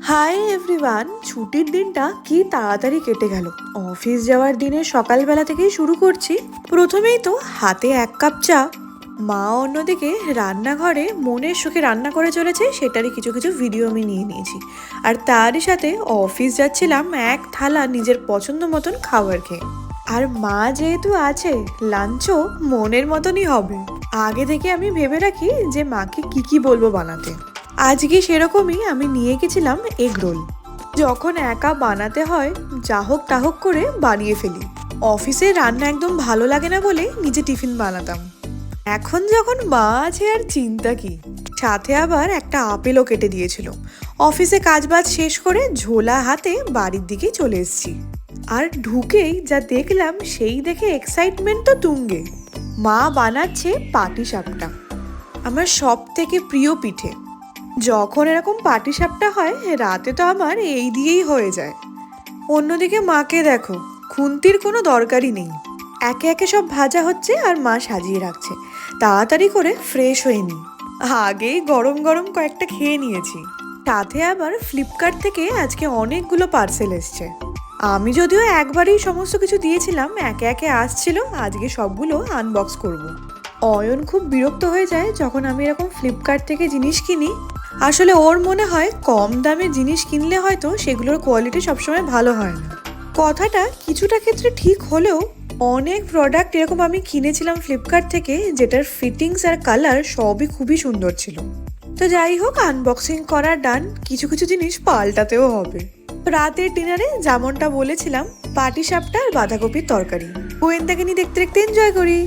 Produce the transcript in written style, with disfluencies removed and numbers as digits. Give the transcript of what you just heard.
Hi everyone, ছুটির দিনটা কি তাড়াতাড়ি কেটে গেল। অফিস যাওয়ার দিনে সকালবেলা থেকেই শুরু করছি। প্রথমেই তো হাতে 1 কাপ চা। মা অন্যদিকে রান্নাঘরে মনের সুখে রান্না করে চলেছে, সেটারই কিছু কিছু ভিডিও আমি নিয়ে নিয়েছি। আর তারই সাথে অফিস যাচ্ছিলাম এক থালা নিজের পছন্দ মতন খাবার খেয়ে। আর মা যেহেতু আছে, লাঞ্চও মনের মতনই হবে। আগে থেকে আমি ভেবে রাখি যে মাকে কি বলবো বানাতে। আজকে সেরকমই আমি নিয়ে গেছিলাম এগ রোল। যখন একা বানাতে হয়, যা হোক তা হোক করে বানিয়ে ফেলি। অফিসে রান্না একদম ভালো লাগে না বলে নিজে টিফিন বানাতাম। এখন যখন মা আছে আর চিন্তা কি। সাথে আবার একটা আপেলও কেটে দিয়েছিল। অফিসে কাজবাজ শেষ করে ঝোলা হাতে বাড়ির দিকে চলে এসেছি। আর ঢুকেই যা দেখলাম সেই দেখে এক্সাইটমেন্ট তো তুঙ্গে। মা বানাচ্ছে পাটিসাপটা, আমার সব থেকে প্রিয় পিঠে। যখন এরকম পাটিসাপটা হয় রাতে তো আমার এই দিয়েই হয়ে যায়। অন্যদিকে মাকে দেখো, খুন্তির কোনো দরকারই নেই। একে একে সব ভাজা হচ্ছে আর মা সাজিয়ে রাখছে। তাড়াতাড়ি করে ফ্রেশ হয়ে নিই। আগেই গরম গরম কয়েকটা খেয়ে নিয়েছি। সাথে আবার ফ্লিপকার্ট থেকে আজকে অনেকগুলো পার্সেল এসছে। আমি যদিও একবারেই সমস্ত কিছু দিয়েছিলাম, একে একে আসছিল, আজকে সবগুলো আনবক্স করব। অয়ন খুব বিরক্ত হয়ে যায় যখন আমি এরকম ফ্লিপকার্ট থেকে জিনিস কিনি। আসলে ওর মনে হয় কম দামে জিনিস কিনলে হয়তো সেগুলোর কোয়ালিটি সবসময় ভালো হয় না। কথাটা কিছুটা ক্ষেত্রে ঠিক হলেও অনেক প্রোডাক্ট এরকম আমি কিনেছিলাম ফ্লিপকার্ট থেকে, যেটার ফিটিংস আর কালার সবই খুবই সুন্দর ছিল। তো যাই হোক, আনবক্সিং করা ডান, কিছু কিছু জিনিস পাল্টাতেও হবে। রাতের ডিনারে যেমনটা বলেছিলাম, পাটিসাপটা আর বাঁধাকপির তরকারি। গোয়েন্দাকে নিয়ে দেখতে দেখতে এনজয় করি।